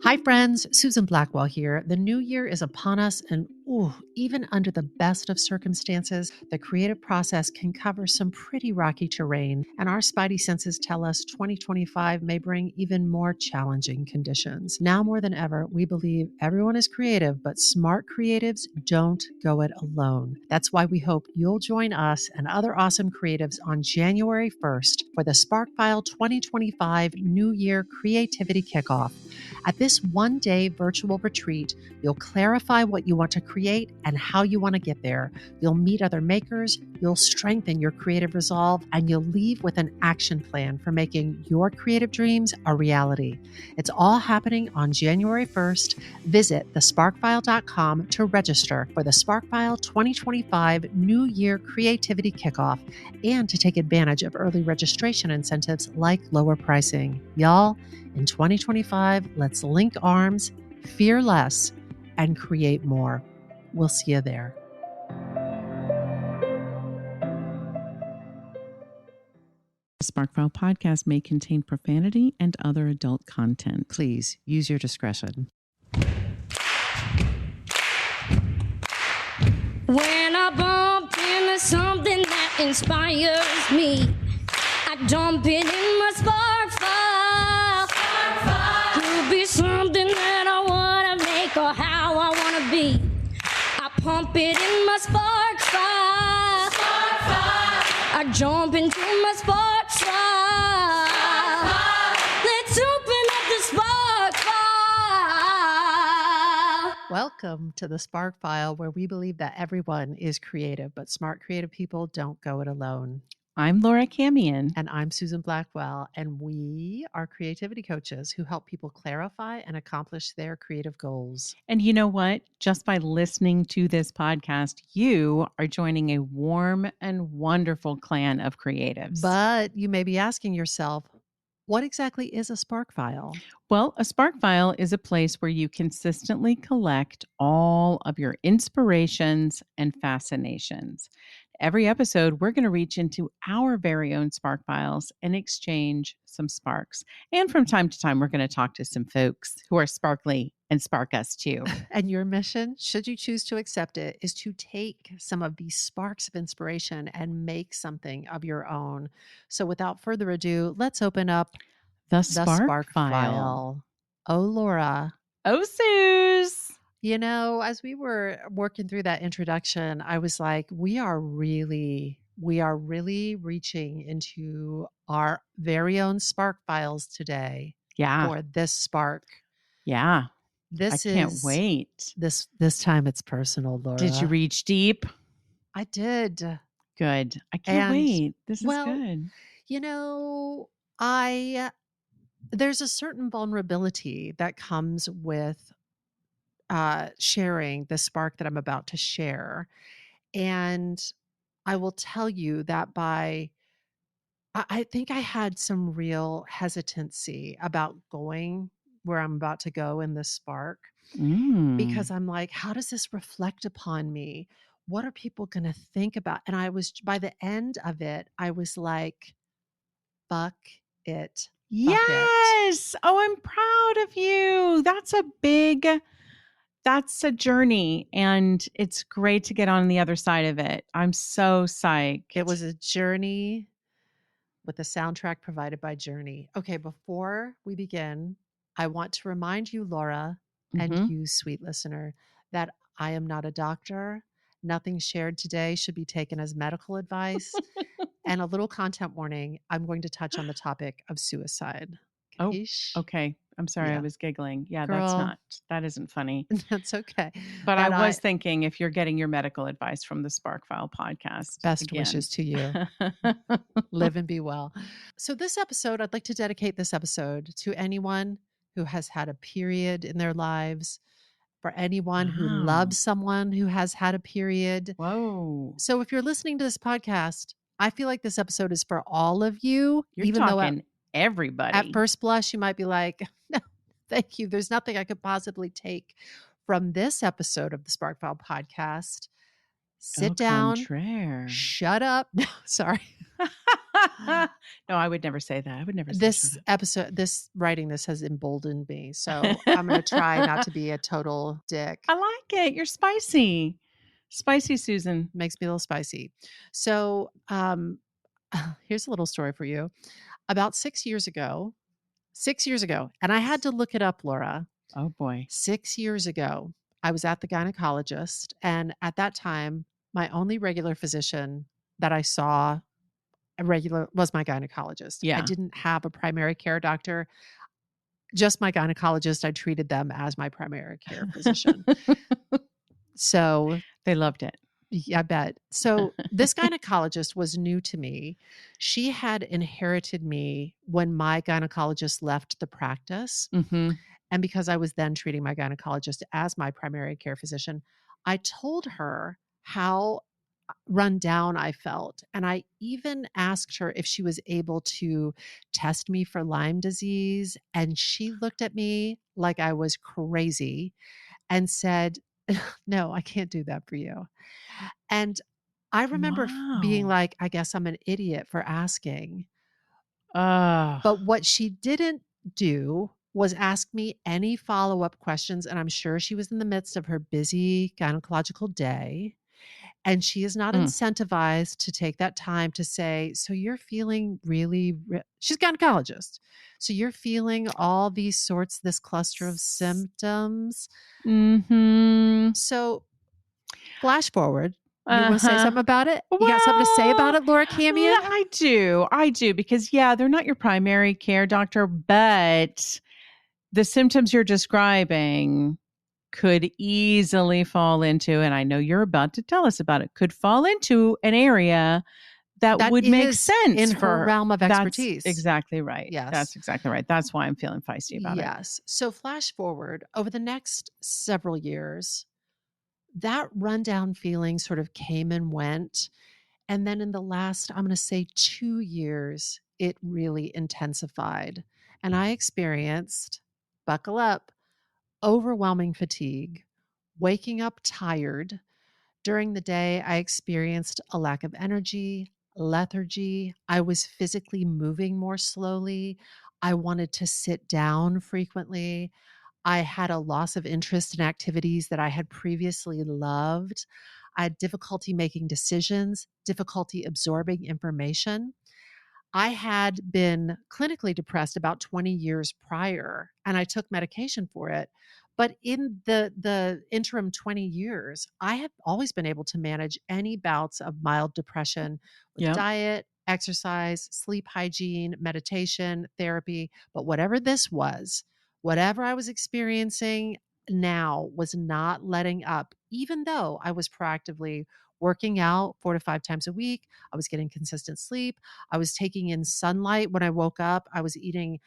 Hi, friends. Susan Blackwell here. The new year is upon us, and even under the best of circumstances, the creative process can cover some pretty rocky terrain, and our spidey senses tell us 2025 may bring even more challenging conditions. Now more than ever, we believe everyone is creative, but smart creatives don't go it alone. That's why we hope you'll join us and other awesome creatives on January 1st for the SparkFile 2025 New Year Creativity Kickoff. At this one-day virtual retreat, you'll clarify what you want to create and how you want to get there. You'll meet other makers, you'll strengthen your creative resolve, and you'll leave with an action plan for making your creative dreams a reality. It's all happening on January 1st. Visit thesparkfile.com to register for the SparkFile 2025 New Year Creativity Kickoff and to take advantage of early registration incentives like lower pricing. Y'all, in 2025, let's link arms, fear less, and create more. We'll see you there. The SparkFile podcast may contain profanity and other adult content. Please use your discretion. When I bump into something that inspires me, I dump it in my spark file. Could be something that I want to make or how I want to be. I pump it in my spark file. I jump into my spark file. Let's open up the spark file. Welcome to the Spark File, where we believe that everyone is creative, but smart creative people don't go it alone. I'm Laura Camian. And I'm Susan Blackwell, and we are creativity coaches who help people clarify and accomplish their creative goals. And you know what? Just by listening to this podcast, you are joining a warm and wonderful clan of creatives. But you may be asking yourself, what exactly is a Spark File? Well, a Spark File is a place where you consistently collect all of your inspirations and fascinations. Every episode, we're going to reach into our very own Spark Files and exchange some sparks. And from time to time, we're going to talk to some folks who are sparkly and spark us too. And your mission, should you choose to accept it, is to take some of these sparks of inspiration and make something of your own. So without further ado, let's open up the Spark File. File. Oh, Laura. Oh, Suze. You know, as we were working through that introduction, I was like, we are really reaching into our very own Spark Files today. Yeah. For this spark. Yeah. I can't wait. This time it's personal, Laura. Did you reach deep? I did. Good. I can't wait. This is good. You know, there's a certain vulnerability that comes with sharing the spark that I'm about to share. And I will tell you that I think I had some real hesitancy about going where I'm about to go in this spark, because I'm like, how does this reflect upon me? What are people going to think about? And by the end of it, I was like, fuck it. Yes. Oh, I'm proud of you. That's a journey, and it's great to get on the other side of it. I'm so psyched. It was a journey with a soundtrack provided by Journey. Okay, before we begin, I want to remind you, Laura, and you, sweet listener, that I am not a doctor. Nothing shared today should be taken as medical advice. And a little content warning, I'm going to touch on the topic of suicide. Capiche? Oh, okay. I'm sorry, I was giggling. Yeah, Girl, that isn't funny. That's okay. But I was thinking, if you're getting your medical advice from the Spark File podcast, best wishes to you. Live and be well. So this episode, I'd like to dedicate this episode to anyone who has had a period in their lives, for anyone who loves someone who has had a period. Whoa. So if you're listening to this podcast, I feel like this episode is for all of you. You're talking everybody. At first blush, you might be like, no, thank you. There's nothing I could possibly take from this episode of the Spark File podcast. Sit down. Contraire. Shut up. No, sorry. No, I would never say that. I would never say shut This up. episode, writing this has emboldened me. So I'm going to try not to be a total dick. I like it. You're spicy. Spicy Susan. Makes me a little spicy. So here's a little story for you. About 6 years ago, and I had to look it up, Laura. Oh boy. 6 years ago, I was at the gynecologist. And at that time, my only regular physician that I saw was my gynecologist. Yeah. I didn't have a primary care doctor, just my gynecologist. I treated them as my primary care physician. So They loved it. yeah, I bet. So this gynecologist was new to me. She had inherited me when my gynecologist left the practice. Mm-hmm. And because I was then treating my gynecologist as my primary care physician, I told her how run down I felt. And I even asked her if she was able to test me for Lyme disease. And she looked at me like I was crazy and said, "No, I can't do that for you." And I remember being Wow. like, I guess I'm an idiot for asking. Oh. But what she didn't do was ask me any follow up questions. And I'm sure she was in the midst of her busy gynecological day. And she is not incentivized to take that time to say, so you're feeling she's a gynecologist. So you're feeling all these sorts, this cluster of symptoms. Mm-hmm. So flash forward. You want to say something about it? You got something to say about it, Laura Camia? Yeah, I do. Because yeah, they're not your primary care doctor, but the symptoms you're describing could easily fall into, and I know you're about to tell us about it, could fall into an area that would make is sense in her realm of expertise. That's exactly right. Yes. That's exactly right. That's why I'm feeling feisty about it. Yes. So flash forward over the next several years, that rundown feeling sort of came and went. And then in the last, I'm going to say 2 years, it really intensified. And I experienced, buckle up, overwhelming fatigue, waking up tired. During the day, I experienced a lack of energy, lethargy. I was physically moving more slowly. I wanted to sit down frequently. I had a loss of interest in activities that I had previously loved. I had difficulty making decisions, difficulty absorbing information. I had been clinically depressed about 20 years prior, and I took medication for it. But in the interim 20 years, I have always been able to manage any bouts of mild depression with diet, exercise, sleep hygiene, meditation, therapy. But whatever this was, whatever I was experiencing now was not letting up, even though I was proactively working out 4 to 5 times a week. I was getting consistent sleep. I was taking in sunlight when I woke up. I was eating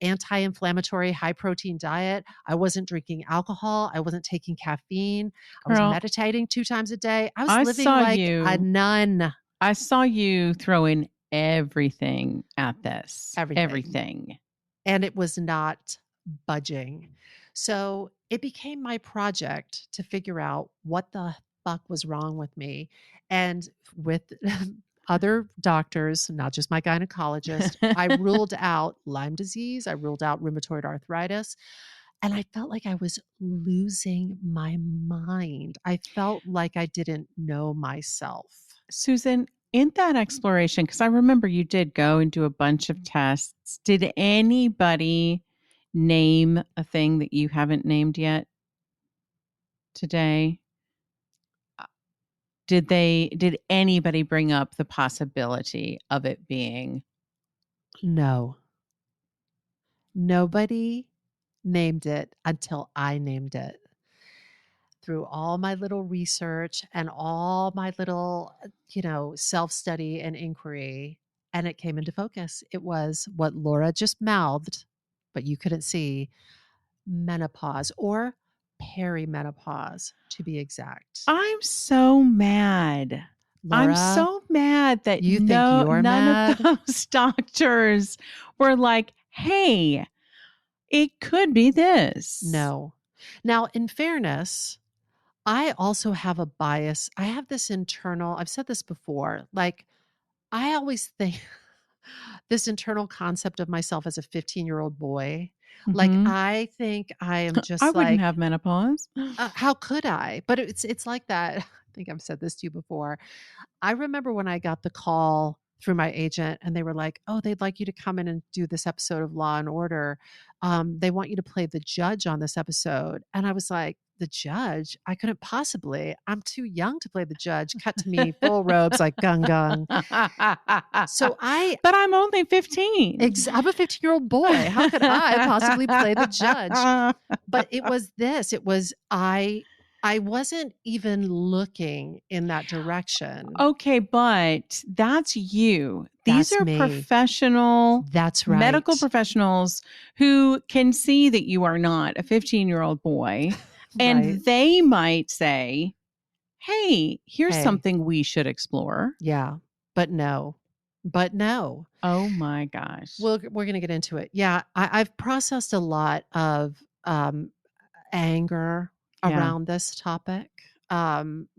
anti-inflammatory, high-protein diet. I wasn't drinking alcohol. I wasn't taking caffeine. I was meditating 2 times a day. I was living like a nun. I saw you throwing everything at this. Everything. And it was not budging. So it became my project to figure out what the fuck was wrong with me. And with other doctors, not just my gynecologist, I ruled out Lyme disease. I ruled out rheumatoid arthritis. And I felt like I was losing my mind. I felt like I didn't know myself. Susan, in that exploration, because I remember you did go and do a bunch of tests, did anybody name a thing that you haven't named yet today? Did anybody bring up the possibility of it being? No. Nobody named it until I named it. Through all my little research and all my little, self-study and inquiry, and it came into focus. It was what Laura just mouthed, but you couldn't see, menopause or perimenopause, to be exact. I'm so mad. Laura, I'm so mad that you think you're none mad? of those doctors were like, hey, it could be this. No. Now, in fairness, I also have a bias. I have this internal, I've said this before, like I always think this internal concept of myself as a 15-year-old boy, like, Mhm. I think I am I just wouldn't like, have menopause. how could I? But it's like that. I think I've said this to you before. I remember when I got the call through my agent and they were like, "Oh, they'd like you to come in and do this episode of Law and Order. They want you to play the judge on this episode." And I was like, "The judge? I couldn't possibly. I'm too young to play the judge." Cut to me, full robes, like gung gung. So But I'm only 15. I'm a 15-year-old boy. How could I possibly play the judge? But it was this. It was I wasn't even looking in that direction. Okay, but that's you. These That's are me. professional That's medical right. professionals who can see that you are not a 15-year-old boy, Right. and they might say, "Hey, here's Hey. something we should explore." Yeah. But no. But no. Oh my gosh. We're gonna get into it. Yeah, I've processed a lot of anger Yeah. around this topic. Um,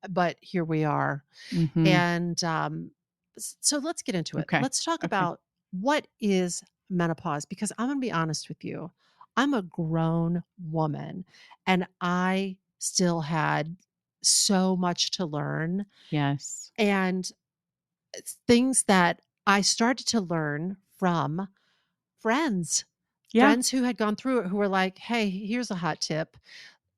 but here we are. Mhm. And so let's get into it. Okay. Let's talk Okay. about what is menopause, because I'm going to be honest with you. I'm a grown woman and I still had so much to learn, Yes. and it's things that I started to learn from friends, Yeah. friends who had gone through it, who were like, "Hey, here's a hot tip."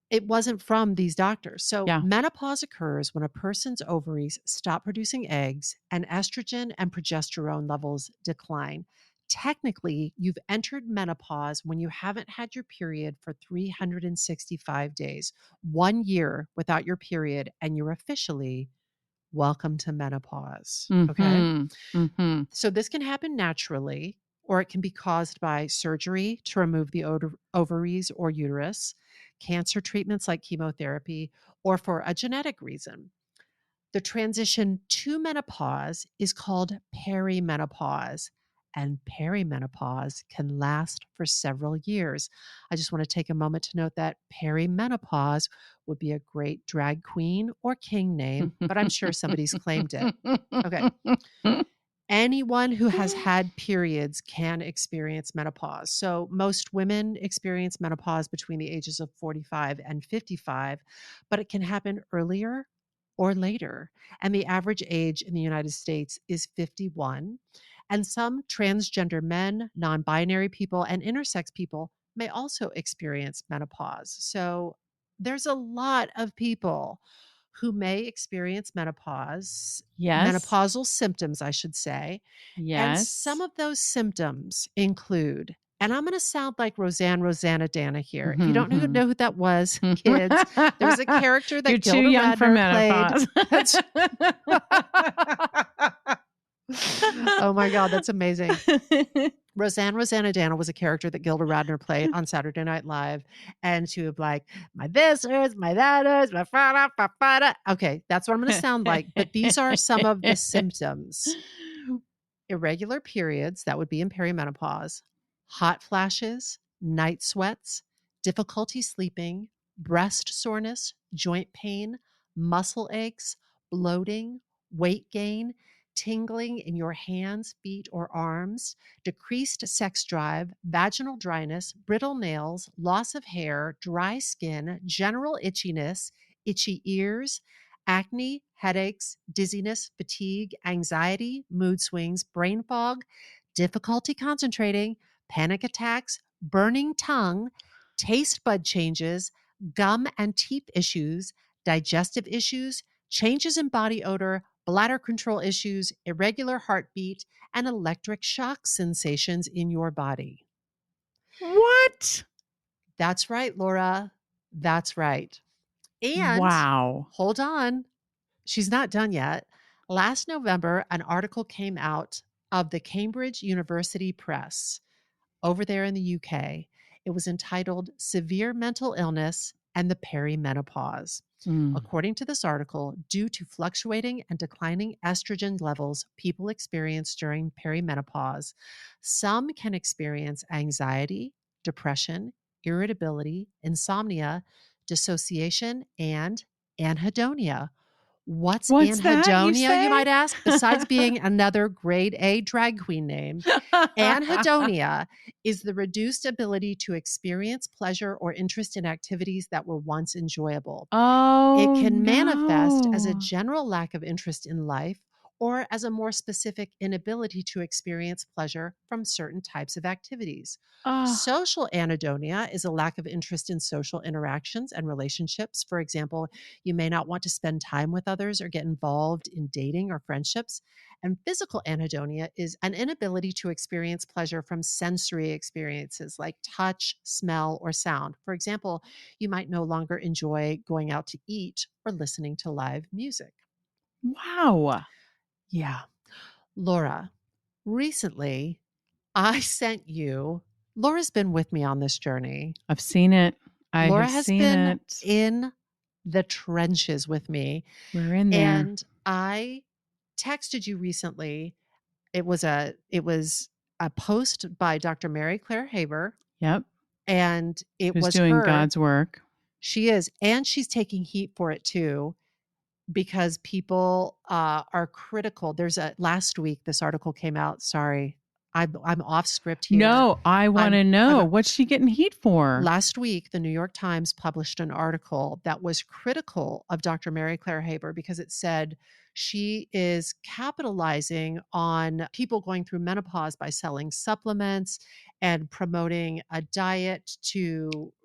It wasn't from these doctors. So, Yeah. menopause occurs when a person's ovaries stop producing eggs and estrogen and progesterone levels decline. Technically, you've entered menopause when you haven't had your period for 365 days, 1 year without your period, and you're officially welcome to menopause. Okay. Mhm. Mhm. So this can happen naturally, or it can be caused by surgery to remove the ovaries or uterus, cancer treatments like chemotherapy, or for a genetic reason. The transition to menopause is called perimenopause, and perimenopause can last for several years. I just want to take a moment to note that perimenopause would be a great drag queen or king name, but I'm sure somebody's claimed it. Okay. Anyone who has had periods can experience menopause. So, most women experience menopause between the ages of 45 and 55, but it can happen earlier or later. And the average age in the United States is 51. And some transgender men, non binary people, and intersex people may also experience menopause. So, there's a lot of people who may experience Yes. menopausal symptoms, I should say. And some Yes. of those symptoms include, and I'm going to sound like Rosanna Dana here. If you don't Mhm. know who that was, kids, there was a character You're that too Gilda young for Radner played. menopause. That's oh my God, that's amazing. Rosanna Dana was a character that Gilda Radner played on Saturday Night Live. And she would be like, my this hurts, my that hurts, my fa fa fa. Okay, that's what I'm going to sound like. But these are some of the symptoms: irregular periods, that would be in perimenopause, hot flashes, night sweats, difficulty sleeping, breast soreness, joint pain, muscle aches, bloating, weight gain, tingling in your hands, feet, or arms, decreased sex drive, vaginal dryness, brittle nails, loss of hair, dry skin, general itchiness, itchy ears, acne, headaches, dizziness, fatigue, anxiety, mood swings, brain fog, difficulty concentrating, panic attacks, burning tongue, taste bud changes, gum and teeth issues, digestive issues, changes in body odor, bladder control issues, irregular heartbeat, and electric shock sensations in your body. What? That's right, Laura. That's right. And Wow. hold on, she's not done yet. Last November, an article came out of the Cambridge University Press over there in the UK. It was entitled Severe Mental Illness and the Perimenopause. Mm. According to this article, due to fluctuating and declining estrogen levels people experience during perimenopause, some can experience anxiety, depression, irritability, insomnia, dissociation, and anhedonia. What's What's that, you anhedonia, you say? might ask, besides being another grade A drag queen name? Anhedonia is the reduced ability to experience pleasure or interest in activities that were once enjoyable. It Oh, can manifest as a no. general lack of interest in life or as a more specific inability to experience pleasure from certain types of activities. Oh, Social anhedonia is a lack of interest in social interactions and relationships. For example, you may not want to spend time with others or get involved in dating or friendships. And physical anhedonia is an inability to experience pleasure from sensory experiences like touch, smell, or sound. For example, you might no longer enjoy going out to eat or listening to live music. wow. Yeah. Laura, recently I sent you, Laura's been with me on this journey. I've seen it. I Laura have has seen been it. in the trenches with me. We're in there. And I texted you recently. It was a post by Dr. Mary Claire Haber, Yep. and it Who's was doing her. God's work. She is, and she's taking heat for it too, because people are critical. There's a last week this article came out. Sorry, I'm off script here. No, I want to I'm know. What's she getting heat for? Last week, the New York Times published an article that was critical of Dr. Mary Claire Haber because it said she is capitalizing on people going through menopause by selling supplements and promoting a diet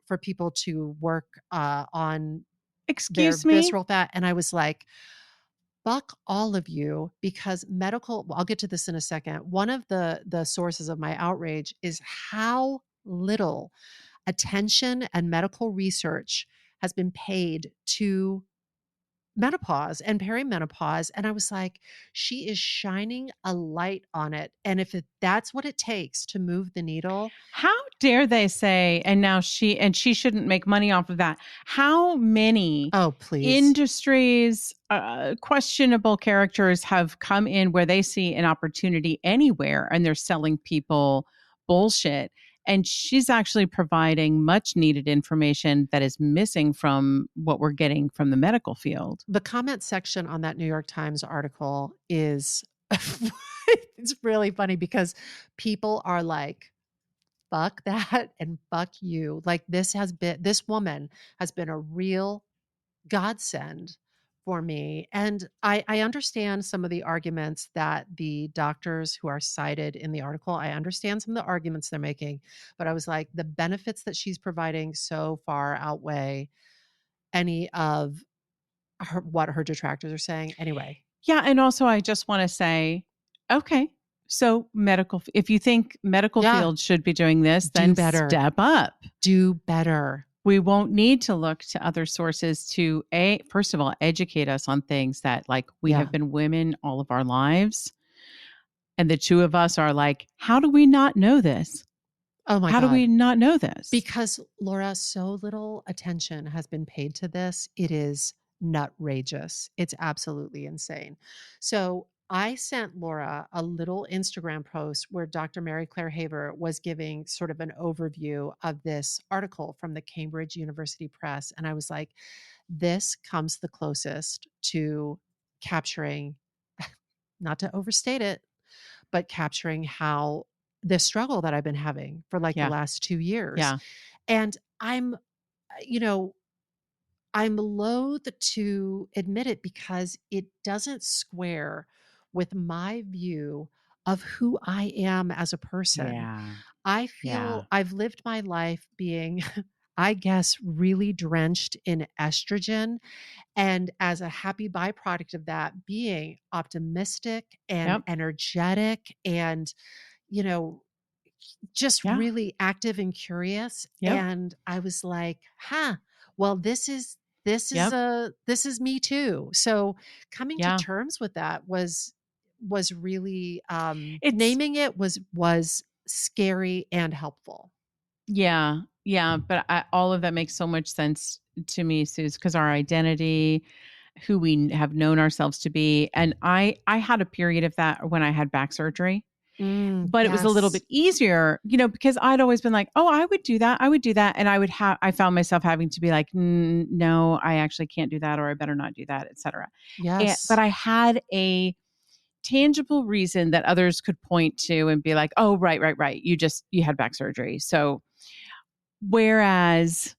for people to work on their Excuse me? visceral fat. And I was like, fuck all of you, because well, I'll get to this in a second. One of the sources of my outrage is how little attention and medical research has been paid to menopause and perimenopause. And I was like, she is shining a light on it. And if that's what it takes to move the needle. How dare they say, and she shouldn't make money off of that. How many Oh, please. industries, questionable characters have come in where they see an opportunity anywhere and they're selling people bullshit? And she's actually providing much needed information that is missing from what we're getting from the medical field. The comment section on that New York Times article is it's really funny because people are like, fuck that and fuck you. Like, this woman has been a real godsend for me. And I understand some of the arguments that the doctors who are cited in the article, I understand some of the arguments they're making, but I was like, the benefits that she's providing so far outweigh any of what her detractors are saying. Anyway. Yeah. And also, I just want to say, okay, so if you think medical Yeah. fields should be doing this, Do then better. step up. Do better. We won't need to look to other sources to first of all, educate us on things that, like, we have been women all of our lives. And the two of us are like, how do we not know this? Oh my God. How do we not know this? Because, Laura, so little attention has been paid to this. It is nutrageous. It's absolutely insane. So I sent Laura a little Instagram post where Dr. Mary Claire Haber was giving sort of an overview of this article from the Cambridge University Press. And I was like, this comes the closest to capturing, not to overstate it, but capturing how the struggle that I've been having for like the last 2 years. Yeah. And I'm loath to admit it because it doesn't square with my view of who I am as a person. Yeah. I feel I've lived my life being, I guess, really drenched in estrogen. And as a happy byproduct of that, being optimistic and energetic and, just really active and curious. And I was like, well, this is me too. So coming to terms with that was really, naming it was scary and helpful. Yeah. Yeah. But all of that makes so much sense to me, Suze, because our identity, who we have known ourselves to be. And I had a period of that when I had back surgery. But it was a little Yes. bit easier, because I'd always been like, "Oh, I would do that. I would do that." And I found myself having to be like, No, I actually can't do that, or I better not do that, etc." But Yes. I had a tangible reason that others could point to and be like, "Oh, right, right, right. You had back surgery." So, whereas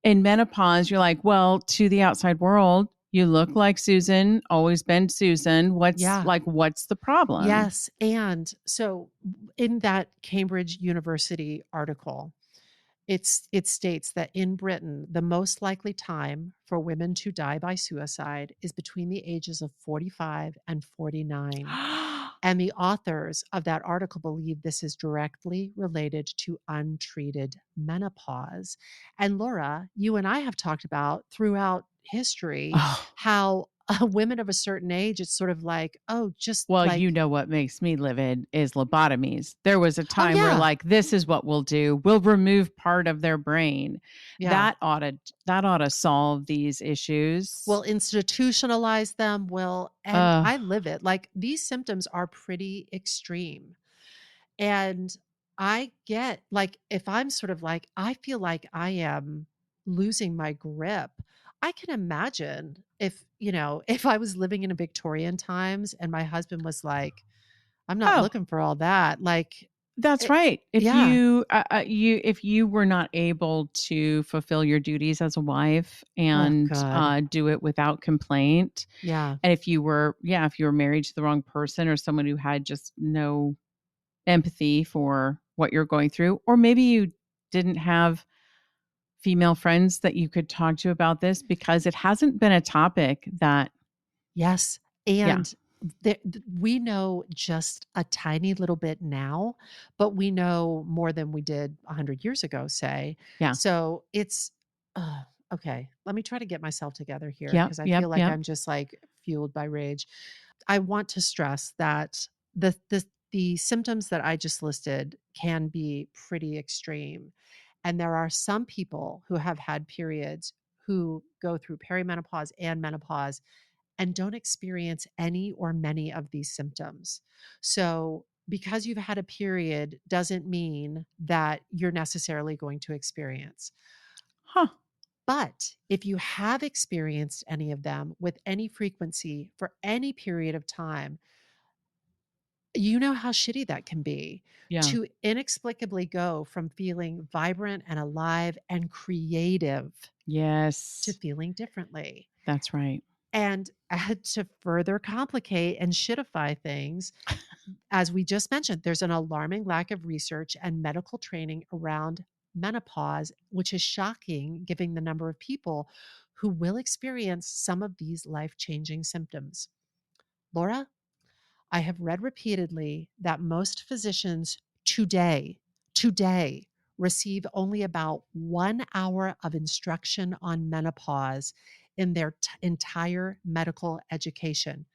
in menopause, you're like, well, to the outside world, you look like Susan, always been Susan. Yeah. What's the problem? Yes. And so in that Cambridge University article, it states that in Britain, the most likely time for women to die by suicide is between the ages of 45 and 49. And the authors of that article believe this is directly related to untreated menopause. And Laura, you and I have talked about throughout history Oh, how women of a certain age, it's sort of like, oh, just well, like, what makes me livid is lobotomies. There was a oh, time where yeah, like this is what we'll do. We'll remove part of their brain. yeah. That ought to solve these issues. Will institutionalize them, will, and Uh I live it. Like these symptoms are pretty extreme. And I get like if I'm sort of like I feel like I am losing my grip. I can imagine if, if I was living in a Victorian times and my husband was like, I'm not oh, looking for all that. Like that's it, right. If yeah. you were not able to fulfill your duties as a wife Oh and God. do it without complaint, Yeah. and if you were married to the wrong person or someone who had just no empathy for what you're going through, or maybe you didn't have female friends that you could talk to about this because it hasn't been a topic that, Yes. yeah, And we know just a tiny little bit now, but we know more than we did 100 years ago, say. yeah, So it's, okay. Let me try to get myself together here yep, because I yep, feel like yep. I'm just like fueled by rage. I want to stress that the symptoms that I just listed can be pretty extreme. And there are some people who have had periods who go through perimenopause and menopause and don't experience any or many of these symptoms. So, because you've had a period doesn't mean that you're necessarily going to experience. Huh. But if you have experienced any of them with any frequency for any period of time, you know how shitty that can be Yeah. to inexplicably go from feeling vibrant and alive and creative to Yes. feeling differently. That's right. And to further complicate and shitify things, as we just mentioned, there's an alarming lack of research and medical training around menopause, which is shocking given the number of people who will experience some of these life changing symptoms. Laura, I have read repeatedly that most physicians today receive only about 1 hour of instruction on menopause in their entire medical education.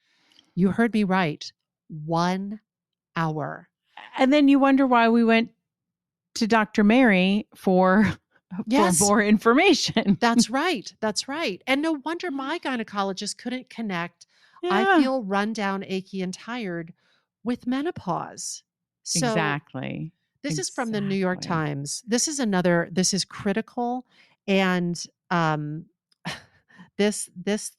You heard me right. 1 hour. And then you wonder why we went to Dr. Mary for Yes, more information. that's right. That's right. And no wonder my gynecologist couldn't connect. I Yeah. feel run down, achy, and tired with menopause. So Exactly. this is from the New York Exactly. Times. This is critical. And this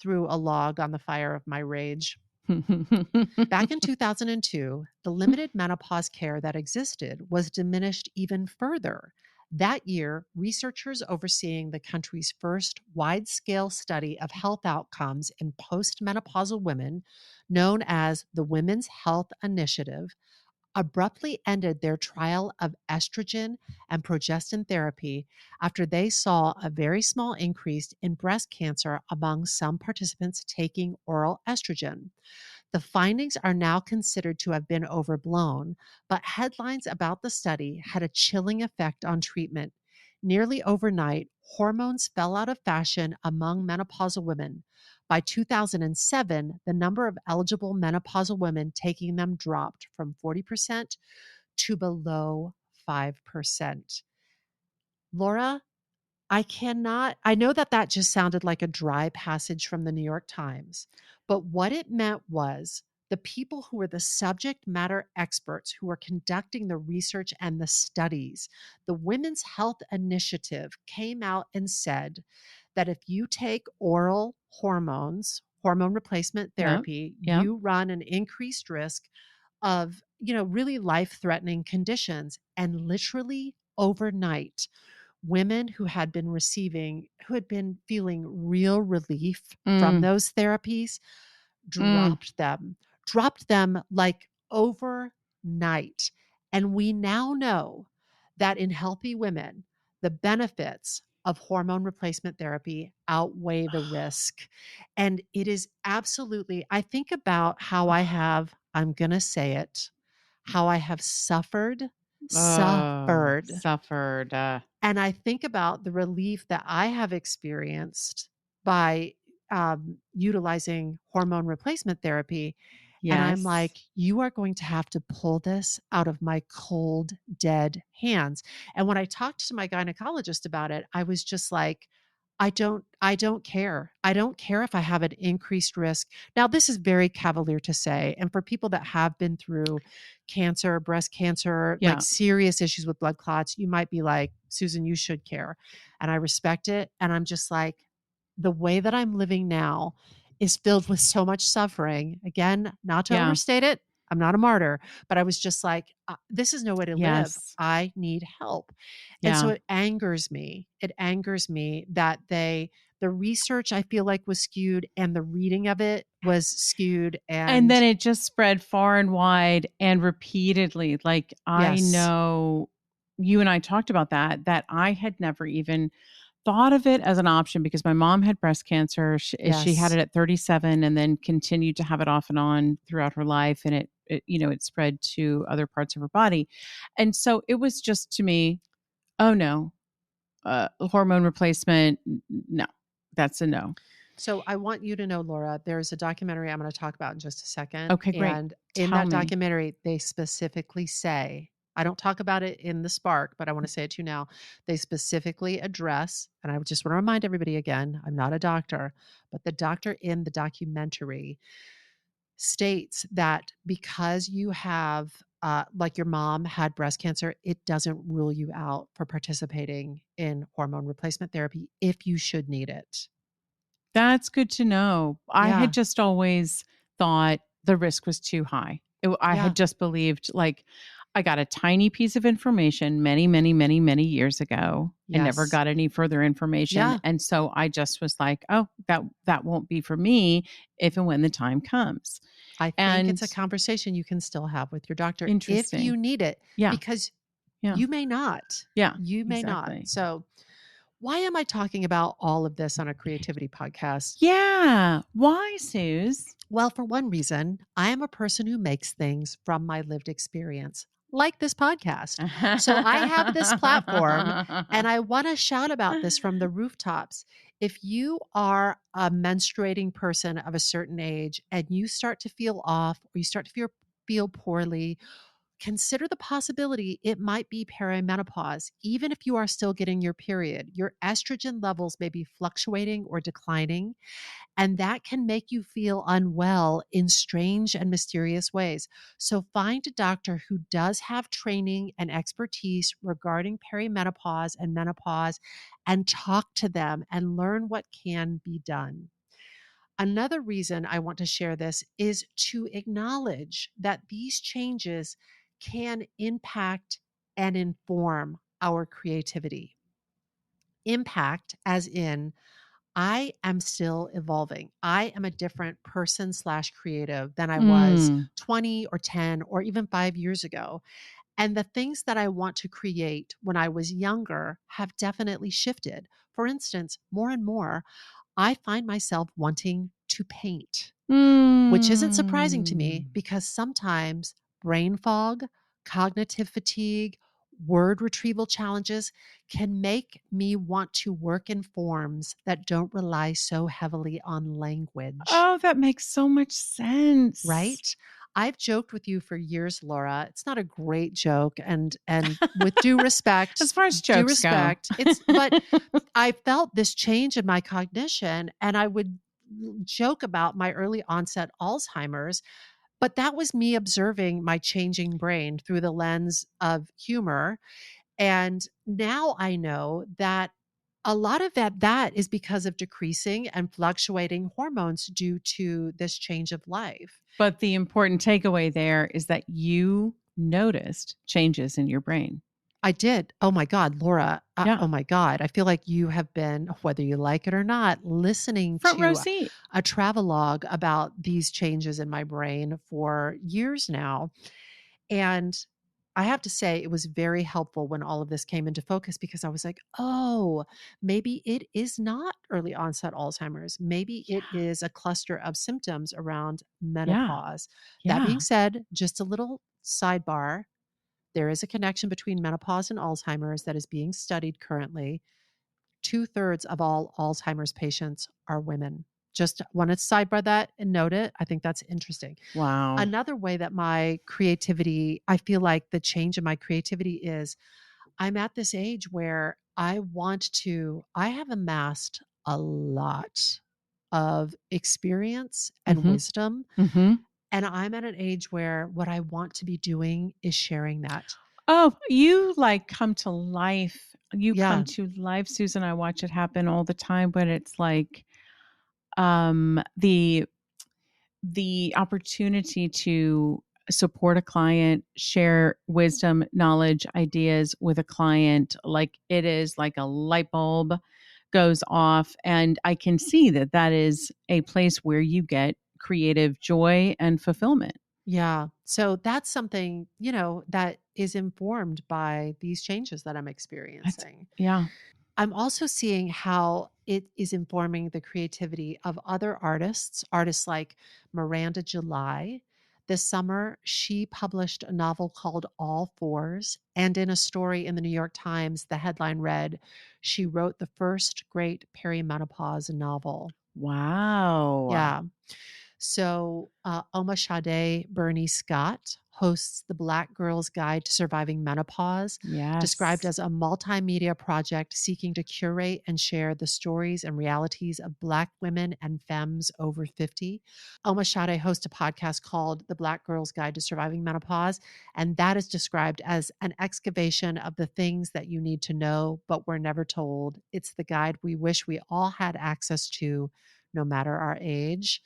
threw a log on the fire of my rage. Back in 2002, the limited menopause care that existed was diminished even further. That year, researchers overseeing the country's first wide scale study of health outcomes in postmenopausal women, known as the Women's Health Initiative, abruptly ended their trial of estrogen and progestin therapy after they saw a very small increase in breast cancer among some participants taking oral estrogen. The findings are now considered to have been overblown, but headlines about the study had a chilling effect on treatment. Nearly overnight, hormones fell out of fashion among menopausal women. By 2007, the number of eligible menopausal women taking them dropped from 40% to below 5%. Laura, I know that that just sounded like a dry passage from the New York Times, but what it meant was the people who were the subject matter experts who were conducting the research and the studies, the Women's Health Initiative came out and said that if you take oral hormones, hormone replacement Yep. therapy, Yep. you run an increased risk of, really life-threatening conditions. And literally overnight, women who had been feeling real relief from Mm. those therapies Mm. dropped them like overnight. And we now know that in healthy women, the benefits of hormone replacement therapy outweigh the risk. And it is absolutely, I think about how I'm going to say it, how I have Oh, suffered. suffered. And I think about the relief that I have experienced by utilizing hormone replacement therapy. And I'm Yes. like, you are going to have to pull this out of my cold, dead hands. And when I talked to my gynecologist about it, I was just like, I don't care. I don't care if I have an increased risk. Now, this is very cavalier to say. And for people that have been through cancer, breast cancer, like Yeah. serious issues with blood clots, you might be like, Susan, you should care. And I respect it. And I'm just like, the way that I'm living now is filled with so much suffering. Again, not to Yeah. overstate it, I'm not a martyr, but I was just like, this is no way to live. Yes. I need help. And so Yeah. it angers me. It angers me that the research I feel like was skewed and the reading of it was skewed. And then And it just spread far and wide and repeatedly. Like, I yes, know you and I talked about that I had never even thought of it as an option because my mom had breast cancer. She had yes, it at 37 and then continued to have it off and on throughout her life. And it spread to other parts of her body. And so it was just to me, oh no, hormone replacement. No, that's a no. So I want you to know, Laura, there's a documentary I'm going to talk about in just a second. Okay, great. And in Tell that me. documentary, they specifically say, I don't talk about it in the Spark, but I want to say it to you now. They specifically address, and I just want to remind everybody again, I'm not a doctor, but the doctor in the documentary states that because you have, like your mom had breast cancer, it doesn't rule you out for participating in hormone replacement therapy if you should need it. That's good to know. I Yeah. had just always thought the risk was too high. I Yeah. had just believed, like, I got a tiny piece of information many, many, many, many years ago. I never Yes. got any further information. Yeah. And so I just was like, oh, that won't be for me if and when the time comes. I think it's And a conversation you can still have with your doctor if interesting. you need it, Yeah. because Yeah. you may not. Yeah. You may not. Exactly. So, why am I talking about all of this on a creativity podcast? Yeah. Why, Suze? Well, for one reason, I am a person who makes things from my lived experience, like this podcast. So I have this platform and I want to shout about this from the rooftops. If you are a menstruating person of a certain age and you start to feel off or you start to feel poorly, consider the possibility it might be perimenopause. Even if you are still getting your period, your estrogen levels may be fluctuating or declining, and that can make you feel unwell in strange and mysterious ways. So find a doctor who does have training and expertise regarding perimenopause and menopause and talk to them and learn what can be done. Another reason I want to share this is to acknowledge that these changes can impact and inform our creativity. Impact, as in, I am still evolving. I am a different person slash creative than I was Mm. 20 or 10 or even 5 years ago. And the things that I want to create when I was younger have definitely shifted. For instance, more and more, I find myself wanting to paint, which isn't surprising to me Mm. because sometimes brain fog, cognitive fatigue, word retrieval challenges can make me want to work in forms that don't rely so heavily on language, Oh, that makes so much sense. right? I've joked with you for years, Laura. It's not a great joke, and with due respect, As far as jokes go. it's but I felt this change in my cognition, and I would joke about my early onset Alzheimer's But that was me observing my changing brain through the lens of humor. And now I know that a lot of that is because of decreasing and fluctuating hormones due to this change of life. But the important takeaway there is that you noticed changes in your brain. I did. Oh my God, Laura. Yeah. Oh my God. I feel like you have been, whether you like it or not, listening Front row to seat. a travelogue about these changes in my brain for years now. And I have to say, it was very helpful when all of this came into focus because I was like, oh, maybe it is not early onset Alzheimer's. Maybe it Yeah. is a cluster of symptoms around Yeah. menopause. That Yeah. being said, just a little sidebar, there is a connection between menopause and Alzheimer's that is being studied currently. Two-thirds of all Alzheimer's patients are women. Just want to sidebar that and note it. I think that's interesting. Wow. Another way that my creativity, I feel like the change in my creativity is I'm at this age where I have amassed a lot of experience and Mhm. wisdom. Mhm. And I'm at an age where what I want to be doing is sharing that. Oh, you like come to life. You come Yeah. to life, Susan. I watch it happen all the time, but it's like the opportunity to support a client, share wisdom, knowledge, ideas with a client, like it is like a light bulb goes off. And I can see that that is a place where you get creative joy and fulfillment. Yeah. So that's something, that is informed by these changes that I'm That's, experiencing. yeah. I'm also seeing how it is informing the creativity of other artists like Miranda July. This summer, she published a novel called All Fours. And in a story in the New York Times, the headline read, she wrote the first great perimenopause novel. Wow. Yeah. So, Oma Sade Bernie Scott hosts the Black Girl's Guide to Surviving Menopause, described Yes. as a multimedia project seeking to curate and share the stories and realities of Black women and femmes over 50. Oma Sade hosts a podcast called The Black Girl's Guide to Surviving Menopause, and that is described as an excavation of the things that you need to know but were never told. It's the guide we wish we all had access to, no matter our age.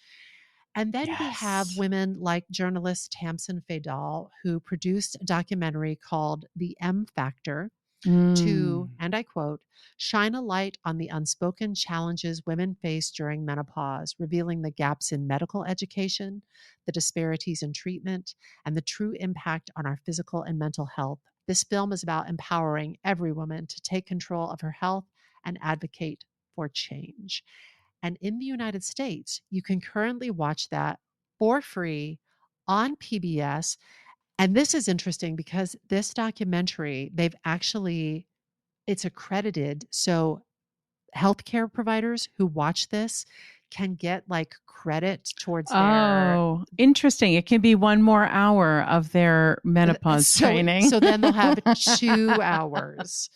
And then we have Yes. women like journalist Tamsin Faidal, who produced a documentary called The M Factor to, Mm. and I quote, shine a light on the unspoken challenges women face during menopause, revealing the gaps in medical education, the disparities in treatment, and the true impact on our physical and mental health. This film is about empowering every woman to take control of her health and advocate for change. And in the United States, you can currently watch that for free on PBS. And this is interesting because this documentary, it's accredited. So healthcare providers who watch this can get like credit towards their Oh, interesting. It can be one more hour of their menopause so training. so then they'll have 2 hours.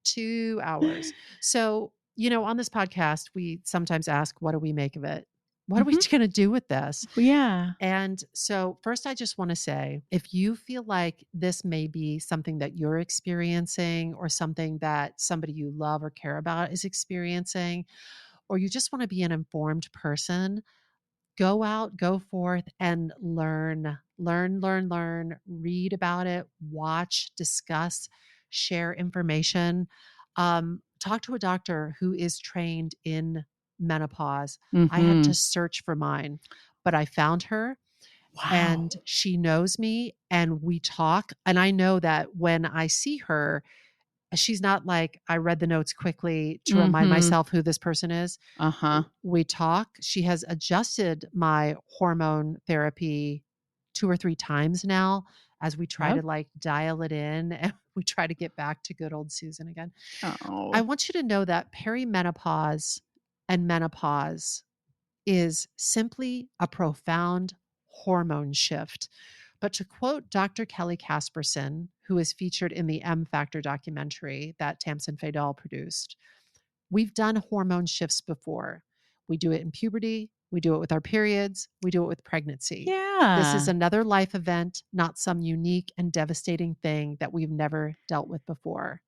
2 hours. So, on this podcast, we sometimes ask, what do we make of it? What are we Mhm. going to do with this? Yeah. And so, first, I just want to say if you feel like this may be something that you're experiencing or something that somebody you love or care about is experiencing, or you just want to be an informed person, go out, go forth and learn, read about it, watch, discuss, share information. Talk to a doctor who is trained in menopause. I had to Mhm. search for mine, but I found her Wow. and she knows me and we talk. And I know that when I see her, she's not like, I read the notes quickly to remind Mhm. myself who this person is. Uh-huh. We talk. She has adjusted my hormone therapy 2 or 3 times now as we try to Yep. like dial it in and we try to get back to good old Susan again. I Oh. want you to know that perimenopause and menopause is simply a profound hormone shift. But to quote Dr. Kelly Casperson, who is featured in the M Factor documentary that Tamsin Faidal produced, we've done hormone shifts before. We do it in puberty, We do it with our periods. We do it with pregnancy. This is Yeah. another life event, not some unique and devastating thing that we've never dealt with before.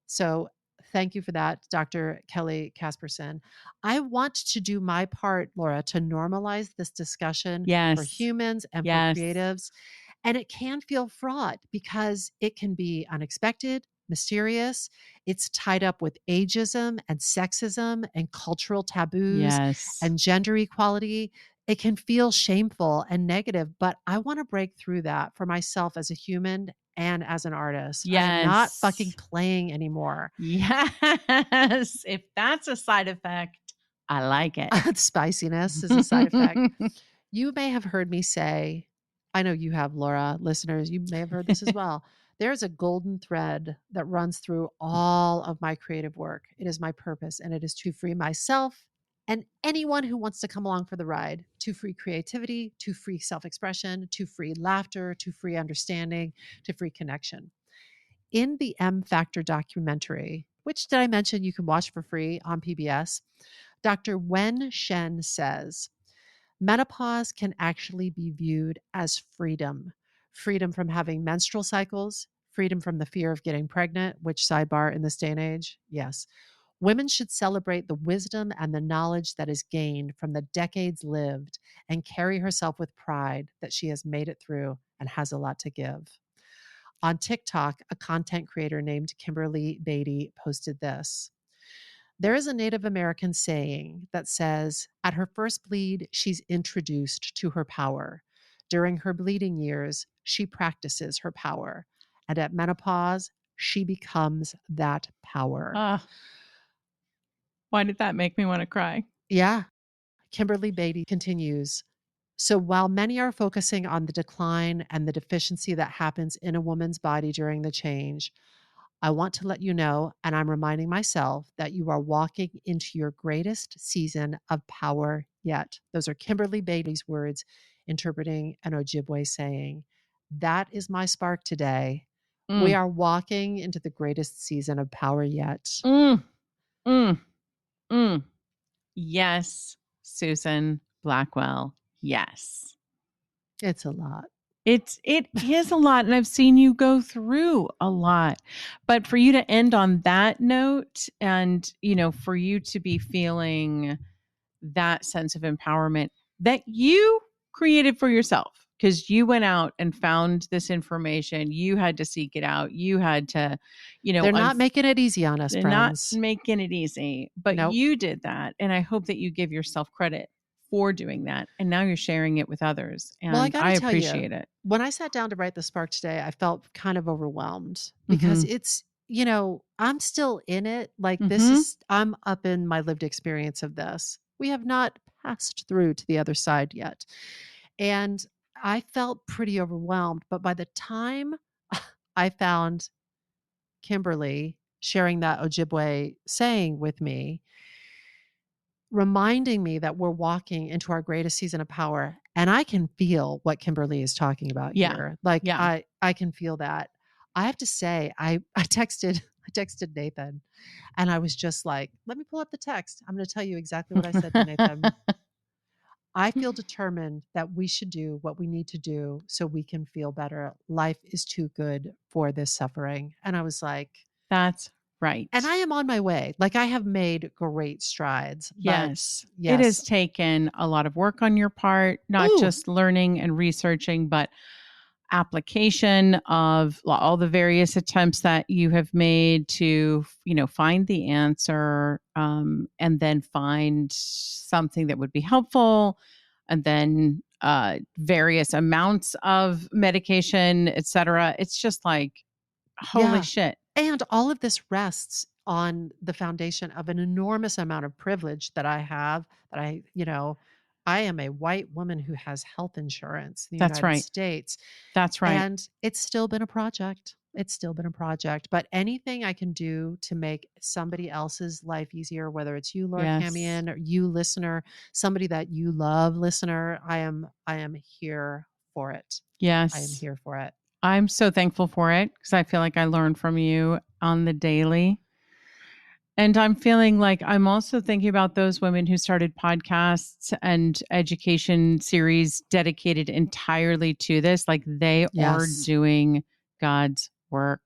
So thank you for that, Dr. Kelly Casperson. I want to do my part, Laura, to normalize this discussion for Yes. humans and for Yes. creatives. And it can feel fraught because it can be unexpected, mysterious. It's tied up with ageism and sexism and cultural taboos Yes. and gender equality. It can feel shameful and negative, but I want to break through that for myself as a human and as an artist. I am not fucking Yes. playing anymore. Yes. If that's a side effect, I like it. Spiciness is a side effect. You may have heard me say, I know you have, Laura, listeners, you may have heard this as well. There's a golden thread that runs through all of my creative work. It is my purpose, and it is to free myself and anyone who wants to come along for the ride, to free creativity, to free self expression, to free laughter, to free understanding, to free connection. In the M Factor documentary, which did I mention you can watch for free on PBS, Dr. Wen Shen says, menopause can actually be viewed as freedom, freedom from having menstrual cycles, freedom from the fear of getting pregnant, which sidebar in this day and age, yes. Women should celebrate the wisdom and the knowledge that is gained from the decades lived and carry herself with pride that she has made it through and has a lot to give. On TikTok, a content creator named Kimberly Beatty posted this. There is a Native American saying that says, at her first bleed, she's introduced to her power. During her bleeding years, she practices her power. And at menopause, she becomes that power. Why did that make me want to cry? Yeah. Kimberly Beatty continues. So while many are focusing on the decline and the deficiency that happens in a woman's body during the change, I want to let you know, and I'm reminding myself, that you are walking into your greatest season of power yet. Those are Kimberly Beatty's words, interpreting an Ojibwe saying. That is my spark today. We are walking into the greatest season of power yet. Mm, mm, mm. Yes, Susan Blackwell. Yes. It's a lot. It is a lot, and I've seen you go through a lot. But for you to end on that note, and for you to be feeling that sense of empowerment that you created for yourself, because you went out and found this information, you had to seek it out, you had to, They're not making it easy on us, they're not friends. making it easy, but Nope. you did that, and I hope that you give yourself credit for doing that, and now you're sharing it with others, and Well, I got I to tell appreciate you, it. when I sat down to write the spark today, I felt kind of overwhelmed because it's, I'm still in it. Like I'm up in my lived experience of this. We have not passed through to the other side yet. And I felt pretty overwhelmed. But by the time I found Kimberly sharing that Ojibwe saying with me, reminding me that we're walking into our greatest season of power, and I can feel what Kimberly is talking about here. Like Yeah. I can feel that. I have to say, I texted Nathan, and I was just like, let me pull up the text. I'm going to tell you exactly what I said to Nathan. I feel determined that we should do what we need to do so we can feel better. Life is too good for this suffering. And I was like, That's right. and I am on my way. Like I have made great strides. Yes. But yes. It has taken a lot of work on your part, not just learning and researching, but application of all the various attempts that you have made to, find the answer, and then find something that would be helpful, and then various amounts of medication, etc. It's just like, holy shit. And all of this rests on the foundation of an enormous amount of privilege that I have, that I am a white woman who has health insurance in the That's United right. States. That's right. And it's still been a project. It's still been a project. But anything I can do to make somebody else's life easier, whether it's you, Laura Camion, or you, listener, somebody that you love, listener, I am here for it. Yes. I am here for it. I'm so thankful for it because I feel like I learn from you on the daily. And I'm feeling like I'm also thinking about those women who started podcasts and education series dedicated entirely to this. Like they are Yes. doing God's work.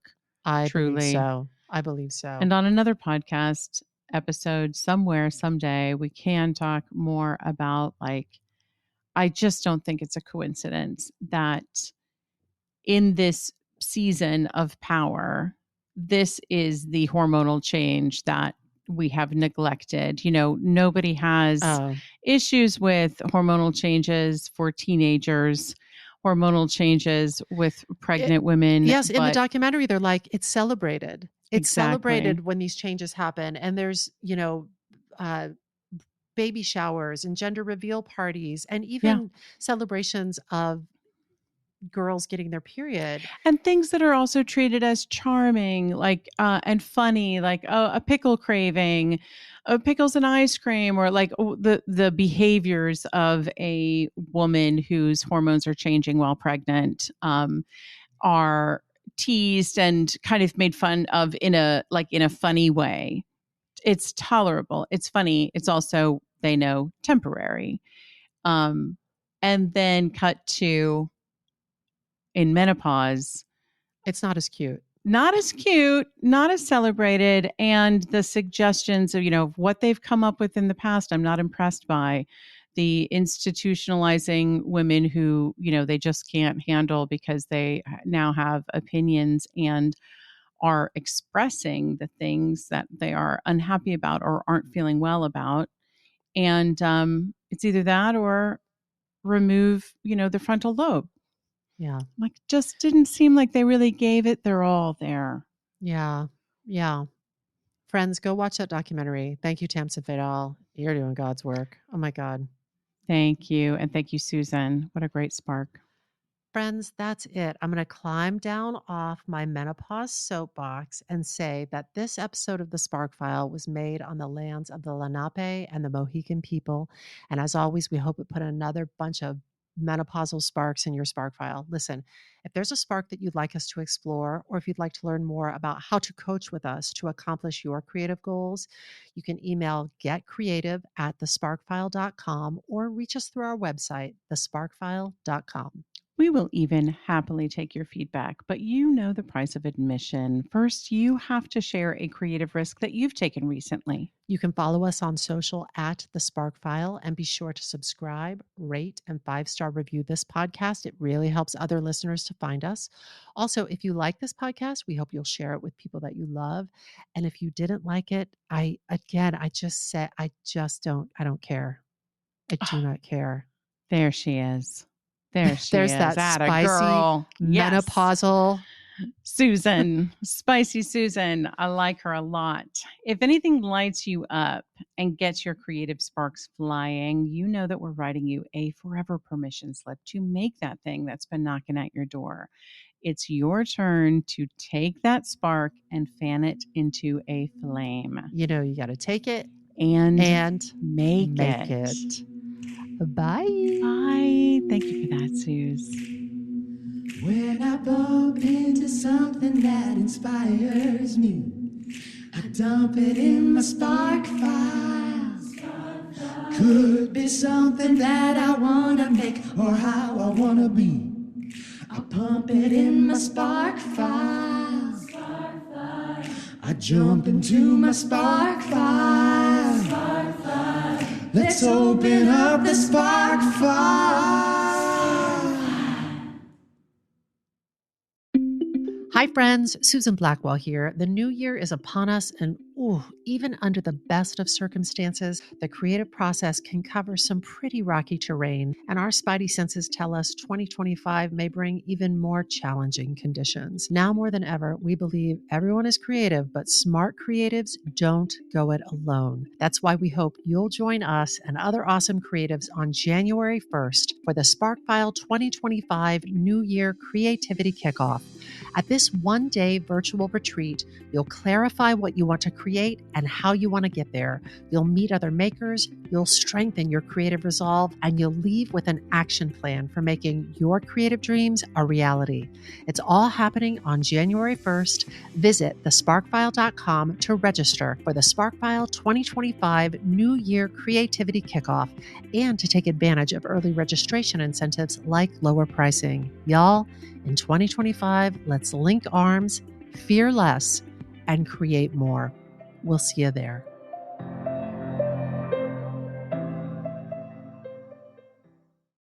I believe Truly. so. I believe so. And on another podcast episode, somewhere, someday, we can talk more about like, I just don't think it's a coincidence that in this season of power, this is the hormonal change that we have neglected. You know, nobody has Oh, issues with hormonal changes for teenagers, hormonal changes with pregnant women. yes, in the but documentary, they're like, it's celebrated. It's Exactly. celebrated when these changes happen. And there's, uh, baby showers and gender reveal parties and even celebrations of girls getting their period. And things that are also treated as charming, like and funny, like a pickle craving, pickles and ice cream, or like the behaviors of a woman whose hormones are changing while pregnant are teased and kind of made fun of in a funny way. It's tolerable. It's funny. It's also, they know, temporary. And then cut to in menopause, It's not as cute. not as cute, not as celebrated, and the suggestions of, what they've come up with in the past, I'm not impressed by. The institutionalizing women who, they just can't handle because they now have opinions and are expressing the things that they are unhappy about or aren't feeling well about. And it's either that or remove, the frontal lobe. Yeah. Like, just didn't seem like they really gave it their all there. Yeah. Yeah. Friends, go watch that documentary. Thank you, Tamsin Fatal. You're doing God's work. Oh my God. Thank you. And thank you, Susan. What a great spark. Friends, that's it. I'm going to climb down off my menopause soapbox and say that this episode of the Spark File was made on the lands of the Lenape and the Mohican people. And as always, we hope it put another bunch of menopausal sparks in your Spark File. Listen, if there's a spark that you'd like us to explore, or if you'd like to learn more about how to coach with us to accomplish your creative goals, you can email getcreative@thesparkfile.com or reach us through our website, thesparkfile.com. We will even happily take your feedback, but you know the price of admission. First, you have to share a creative risk that you've taken recently. You can follow us on social at The Spark File and be sure to subscribe, rate, and 5-star review this podcast. It really helps other listeners to find us. Also, if you like this podcast, we hope you'll share it with people that you love. And if you didn't like it, I don't care. I do not care. There she is. There she There's is. that Atta spicy girl. Yes. menopausal. Susan, spicy Susan. I like her a lot. If anything lights you up and gets your creative sparks flying, you know that we're writing you a forever permission slip to make that thing that's been knocking at your door. It's your turn to take that spark and fan it into a flame. You got to take it and make it. Bye. Bye. Thank you for that, Suze. When I bump into something that inspires me, I dump it in my spark file. Could be something that I want to make or how I want to be. I pump it in my spark file. I jump into my spark file. Let's open up the spark file. Hi, friends. Susan Blackwell here. The new year is upon us, and even under the best of circumstances, the creative process can cover some pretty rocky terrain, and our spidey senses tell us 2025 may bring even more challenging conditions. Now more than ever, we believe everyone is creative, but smart creatives don't go it alone. That's why we hope you'll join us and other awesome creatives on January 1st for the Spark File 2025 New Year Creativity Kickoff. At this one-day virtual retreat, you'll clarify what you want to create and how you want to get there. You'll meet other makers, you'll strengthen your creative resolve, and you'll leave with an action plan for making your creative dreams a reality. It's all happening on January 1st. Visit thesparkfile.com to register for the Sparkfile 2025 New Year Creativity Kickoff and to take advantage of early registration incentives like lower pricing. Y'all, in 2025, let's link arms, fear less, and create more. We'll see you there.